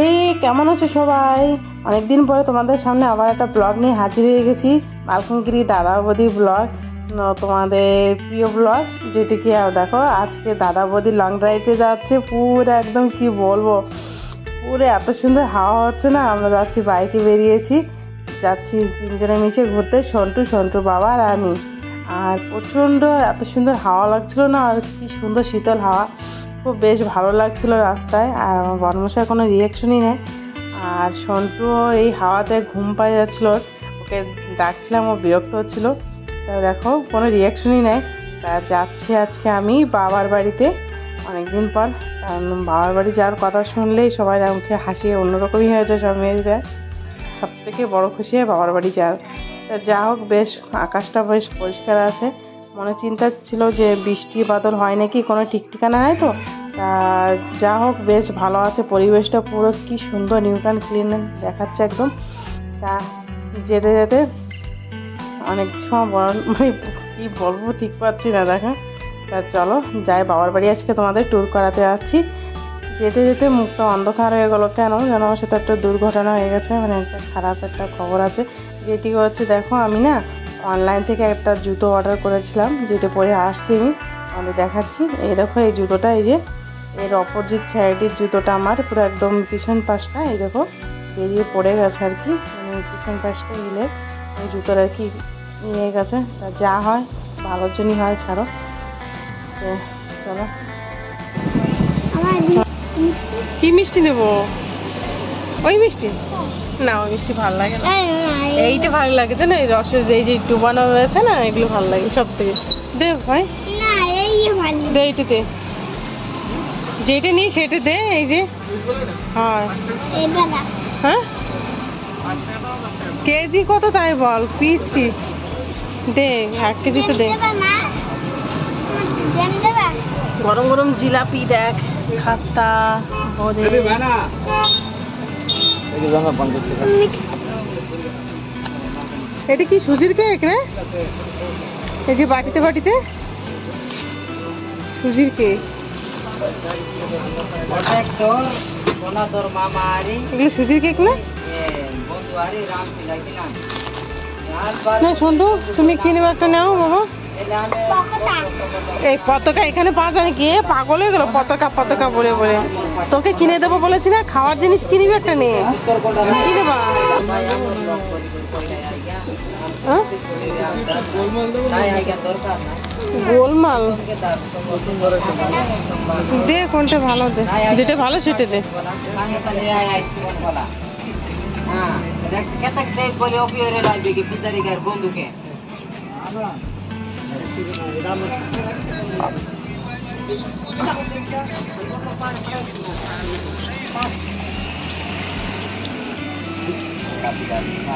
এই কেমন আছো সবাই? অনেকদিন পরে তোমাদের সামনে আবার একটা ব্লগ নিয়ে হাজির হয়ে গেছি। মালকানগিরি দাদা বৌদি ব্লগ, তোমাদের প্রিয় ব্লগ। যেটিকে দেখো আজকে দাদা বৌদি লং ড্রাইভে যাচ্ছে। পুরো একদম কি বলবো, পুরো এত সুন্দর হাওয়া হচ্ছে না। আমরা যাচ্ছি, বাইকে বেরিয়েছি, যাচ্ছি তিনজনে মিশে ঘুরতে, সন্টু বাবা আর আমি। আর প্রচণ্ড এত সুন্দর হাওয়া লাগছিল না, আর কি সুন্দর শীতল হাওয়া, খুব বেশ ভালো লাগছিল রাস্তায়। আর আমার বর্মশার কোনো রিয়াকশনই নেই। আর সন্টু এই হাওয়াতে ঘুম পায়ে যাচ্ছিলো, ওকে ডাকছিলাম, ও বিরক্ত হচ্ছিলো। তা দেখো কোনো রিয়াকশনই নেই। তা যাচ্ছি আজকে আমি বাবার বাড়িতে অনেকদিন পর। কারণ বাবার বাড়ি যাওয়ার কথা শুনলেই সবাই মুখে হাসি অন্যরকমই হয়েছে সব মেয়েদের। সব থেকে বড়ো খুশি হয় বাবার বাড়ি যাওয়ার। তা যা হোক, বেশ আকাশটা বেশ পরিষ্কার আছে। মনে চিন্তা ছিল যে বৃষ্টি বাদল হয় নাকি, কোনো ঠিক ঠিকানা নাই তো। তা যা হোক, বেশ ভালো আছে পরিবেশটা, পুরো কি সুন্দর নিউ অ্যান্ড ক্লিন দেখাচ্ছে একদম। তা যেতে যেতে অনেক সময় মানে কী বলবো ঠিক পাচ্ছি না দেখা। তা চলো যাই বাবার বাড়ি, আজকে তোমাদের ট্যুর করাতে যাচ্ছি। যেতে যেতে মুখটা অন্ধকার হয়ে গেলো, কেন যেন আমার সাথে একটা দুর্ঘটনা হয়ে গেছে, মানে একটা খারাপ একটা খবর আছে। যেটি হচ্ছে, দেখো আমি না অনলাইন থেকে একটা জুতো অর্ডার করেছিলাম, যেটা পরে আসছি আমি, আমাদের দেখাচ্ছি। এই দেখো এই জুতোটা, এই যে এর অপোজিট সাইডের জুতোটা আমার পুরো একদম পিছন পাশটা এই দেখো বেরিয়ে পড়ে গেছে আর কি, মানে পিছন পাশটা হিলে ওই জুতোর আর কি নিয়ে গেছে। তা যা হয় ভালোর জন্যই হয়, ছাড়ো। তো চলো, কি মিষ্টি নেবো? ওই মিষ্টি না, ওই মিষ্টি ভালো লাগে না, এইটা ভালো লাগে না। এই রসের এই যে ডুবানো হয়েছে না, এগুলো ভালো লাগে সব থেকে। দে ভাই, দে এইটা দে, যেটা নিই সেটা দে। এই যে হ্যাঁ হ্যাঁ, কেজি কত তাই বল, পিস কি দে, 1 কেজি তো দে। গরম গরম জিলাপি দেখ, খাস্তা বোধে। এটা কি সুজির কেক রে? এই যে বাটিতে বাটিতে সুজির কেক, এগুলো সুজির কেক না? না সন্ধু, তুমি কিনবে একটা নাও বাবা। এই পতাকা এখানে পাওয়া যায় নাকি? পাগল হয়ে গেল, পতাকা বলে বলে। তোকে কিনে দেবো বলেছি না, খাওয়ার জিনিস কিনবি একটা নে, কি দেবা? গোলমাল দে, কোনটা ভালো দে, যেটা ভালো সেটা দে।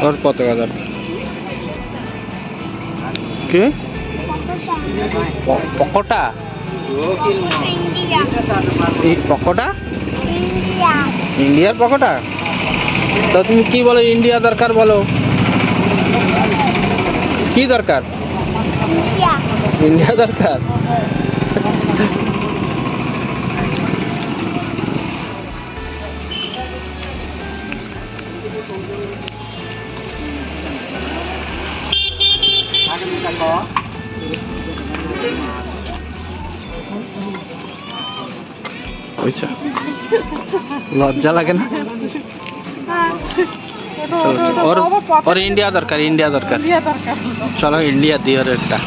और पताका যাবে কি পকোটা? এই পকোটা ইন্ডিয়ার পকোটা? তো তুমি কি বলো, ইন্ডিয়া দরকার বলো, কি দরকার? ইন্ডিয়া দরকার। লজ্জা লাগে না? और इंडिया दरकार, इंडिया दरकार। चलो इंडिया दियो रेटটা।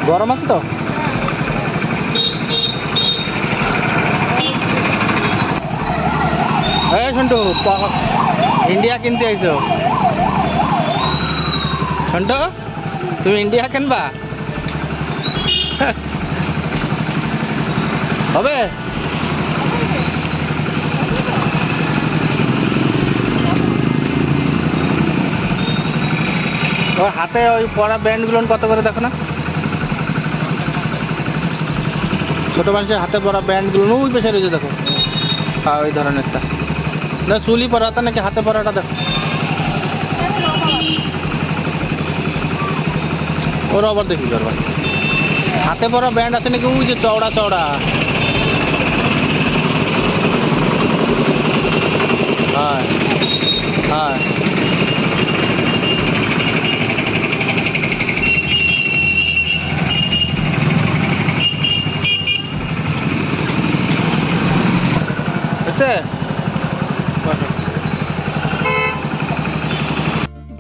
গরম আছে তো? এই সন্টু, ইন্ডিয়া কিনতে আইছো? সন্টু, তুমি ইন্ডিয়া কিনবা? হবে? ওই হাতে ওই পরা ব্যান্ডগুলো কত করে দেখো না? ছোট মানুষের হাতে পরা ব্যান্ডগুলো ওই পেশে রয়েছে দেখো, ওই ধরনেরটা না, চুলি পরাটা নাকি হাতে পরাটা দেখো। ওরা আবার দেখি করবা, হাতে পরা ব্যান্ড আছে নাকি ওই যে চওড়া চওড়া? হ্যাঁ হ্যাঁ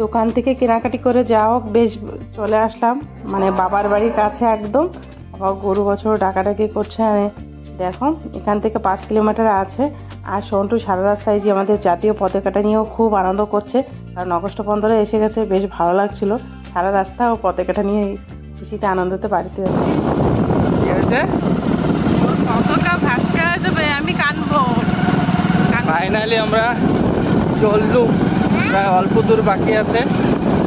দোকান থেকে কেনাকাটি করে যা হোক বেশ চলে আসলাম, মানে বাবার বাড়ির কাছে একদম। বাবা গরু বছর ডাকাডাকি করছে। দেখো এখান থেকে 5 কিলোমিটার আছে। আর সন্টু সারা রাস্তায় যে আমাদের জাতীয় পতাকাটা নিয়েও খুব আনন্দ করছে, কারণ অগস্ট 15 এসে গেছে, বেশ ভালো লাগছিল। সারা রাস্তা ও পতাকাটা নিয়ে খুশিতে আনন্দতে বাড়িতে যাচ্ছে। পতাকা ভাসতে যাবে, আমি কানবো। ফাইনালি আমরা চললুম, প্রায় অল্প দূর বাকি আছে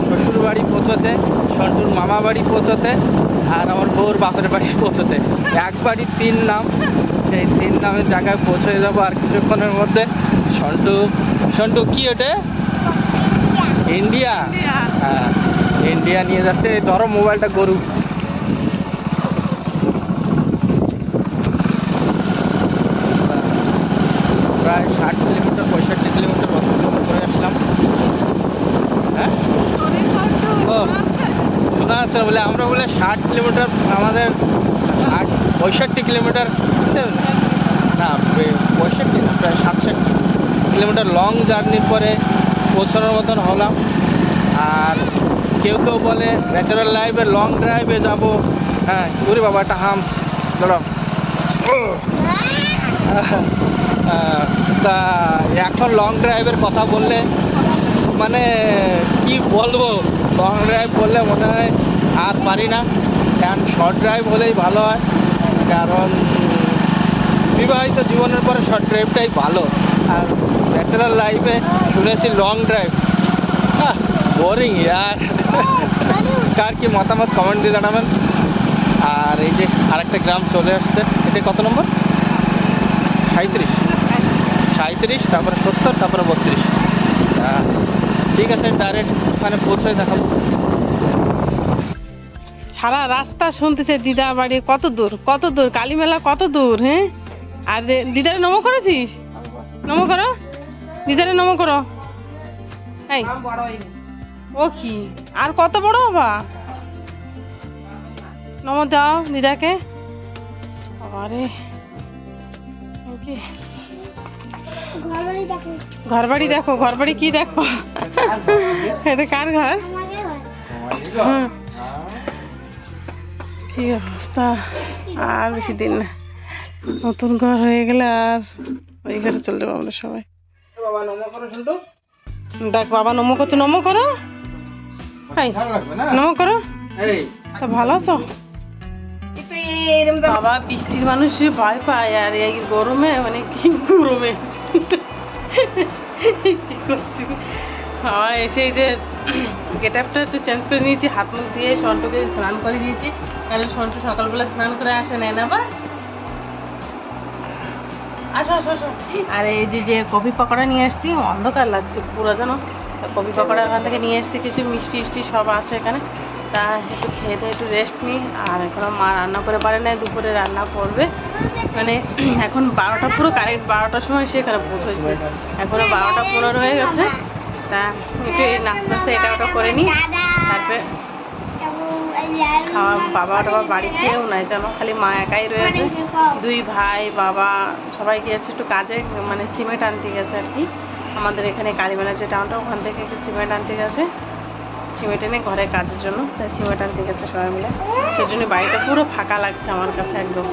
শ্বশুর বাড়ি পৌঁছতে, সন্টুর মামা বাড়ি পৌঁছতে, আর আমার বউর বাপের বাড়ি পৌঁছতে। এক বাড়ি 3 নাম, সেই 3 নামের জায়গায় পৌঁছে যাবো আর কিছুক্ষণের মধ্যে। সন্টু কি ওটা? ইন্ডিয়া। হ্যাঁ ইন্ডিয়া নিয়ে যাচ্ছে। ধরো মোবাইলটা গরু। প্রায় 60 কিলোমিটার 65 কিলোমিটার করে আসলাম। হ্যাঁ শোনা যাচ্ছে বলে আমরা বলে 60 কিলোমিটার, আমাদের 65 কিলোমিটার না, 65 না, প্রায় 67 কিলোমিটার লং জার্নির পরে পৌঁছানোর মতন হলাম। আর কেউ কেউ বলে ন্যাচারাল লাইফে লং ড্রাইভে যাবো। হ্যাঁ ঘুরি বাবা একটা হামস ধরো। তা এখন লং ড্রাইভের কথা বললে মানে কি বলবো, লং ড্রাইভ বললে মনে হয় আর পারি না। কারণ শর্ট ড্রাইভ হলেই ভালো হয়, কারণ বিবাহিত জীবনের পরে শর্ট ড্রাইভটাই ভালো। আর ন্যাচারাল লাইফে শুনেছি লং ড্রাইভ বোরিং ইয়ার। কার কি মতামত কমেন্ট দিয়ে জানাবেন। আর এই যে আরেকটা গ্রাম চলে আসছে, এটা কত নম্বর? 37, তারপরে 70, তারপরে 32। ঠিক আছে ডাইরেক্ট মানে পৌঁছে দেখাবো। সারা রাস্তা শুনতেছে দিদা বাড়ি কত দূর কত দূর, কালীমেলা কত দূর। হ্যাঁ আর দিদারে নমো করেছিস? নমো করো, দিদারে নমো করো। এই ও কি আর কত বড় বাবা, নমো দাও দিদাকে। আরে ঘর বাড়ি দেখো, ঘর বাড়ি কি দেখো, এটা কার ঘর? কি অবস্থা, আর বেশি দিন না নতুন ঘর হয়ে গেলে আর ওই ঘরে চলে যাবো আমরা সবাই। দেখ বাবা নমো করছো, নমো করো, নমো করো। তা ভালো আছো? বাবা বৃষ্টির মানুষ ভয় পায়, আর এই গরমে মানে কি গরমে কি করছি। হ্যাঁ এসে যে গেট আপটা একটু চেঞ্জ করে নিয়েছি, হাত মুখ দিয়ে সন্টুকে স্নান করে দিয়েছি, কারণ সন্টু সকালবেলা স্নান করে আসে নেয় না। বা আসো আসো আসো। আর এই যে কফি পকোড়া নিয়ে আসছি, অন্ধকার লাগছে পুরো জানো। কফি পকোড়া ওখান থেকে নিয়ে এসছি, কিছু মিষ্টি টিষ্টি সব আছে এখানে। তা একটু খেয়ে দিয়ে একটু রেস্ট নিই। আর এখনো মা রান্না করে পারে না, দুপুরে রান্না করবে। মানে এখন 12টা পুরো কারেক্ট 12টার সময় সে এখানে পৌঁছেছে, এখনো 12টা 15 হয়ে গেছে। তা একটু নাস্তা এটা ওটা করে নিই, তারপরে খাওয়া। বাবা টাবা বাড়ি খেয়েও নাই জানো, খালি মা একাই রয়েছে। 2 ভাই বাবা সবাই গিয়েছে একটু কাজে, মানে সিমেন্ট আনতে গেছে আর কি। আমাদের এখানে কালীমেলা যে টাউনটা, ওখান থেকে একটু সিমেন্ট আনতে গেছে, সিমেন্ট এনে ঘরে কাজের জন্য। তাই সিমেন্ট আনতে গেছে সবাই মিলে, সেই জন্য বাড়িটা পুরো ফাঁকা লাগছে আমার কাছে একদম।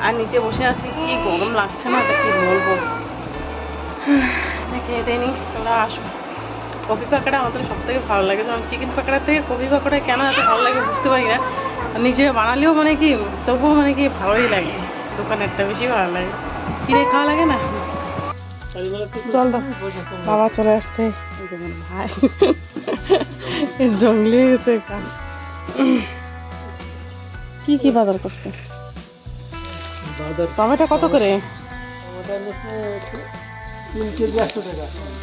আর নিচে বসে আছি, কি গরম লাগছে না, তা কি বলবো। খেয়ে দিয়ে নি, তোমরা আসো। কফি পাকোড়া আমাদের সব থেকে ভালো লাগে, যেমন চিকেন পাকোড়ার থেকে কফি পাকোড়া কেন এত ভালো লাগে বুঝতে পারি না। নিজেরা বানালেও মানে কি তবুও মানে কি ভালোই লাগে, দোকানেরটা বেশি ভালো লাগে, কিনে খাওয়া লাগে না। চল বাবা চলে আসছে, ভাই জঙ্গলি গেছে। কি কি বাজার করছে? টমেটো কত করে?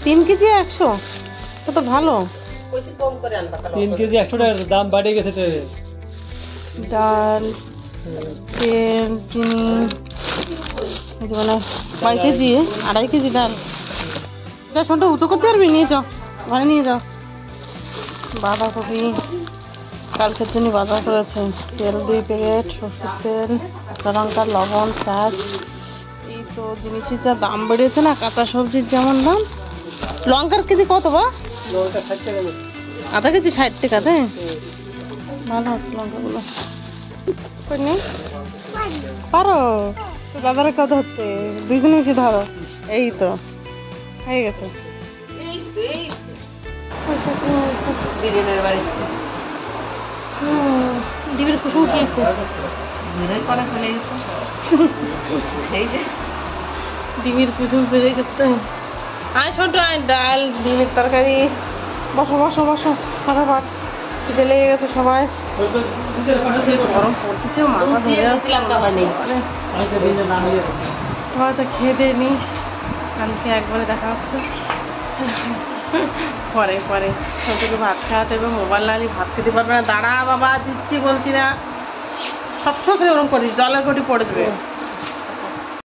3 কেজি 100, তো ভালো। 3 কেজি 100 টাকার দাম বাড়ে গেছে। ডাল তেল, চিনি, এই যে মানে কয় কেজি, 2.5 কেজি ডাল। এটা শোনটা উঁচু করতে পারবি, নিয়ে যাও, ঘরে নিয়ে যাও। বাঁধাকপি কালকের জন্য বাজার করেছে। তেল 2 প্যাকেট, সরষের তেল, কাঁচা লঙ্কা, লবণ, পেঁয়াজ। এই তো জিনিসের যা দাম বেড়েছে না, কাঁচা সবজির যেমন দাম। লঙ্কার কেজি কত বা? আধা কেজি 60 টাকা। তাই ভালো আছে লঙ্কাগুলো। পারো তো দাদারা কত হচ্ছে, 2 দিন এসে ধরো। এই তো হয়ে গেছে। ডিমের কুসুম খেয়েছে, ডিমের কুসুম পেরে গেছে। আয় ছোট, আয় ডাল, ডিমের তরকারি। বসো বসো বসো, ফটাফট খিদে লেগে গেছে সবাই। গরম পড়তেছে, মাথা ধরে সবাই তো খেয়ে দিয়ে নি। কালকে একবারে দেখা হচ্ছে পরে পরে। ছোটকে ভাত খাওয়াতে হবে, মোবাইল না নিয়ে ভাত খেতে পারবে না। দাঁড়া বাবা, দিচ্ছি বলছি না, সবসময় ওরকম করিস, জলের গটি পড়ে যাবে।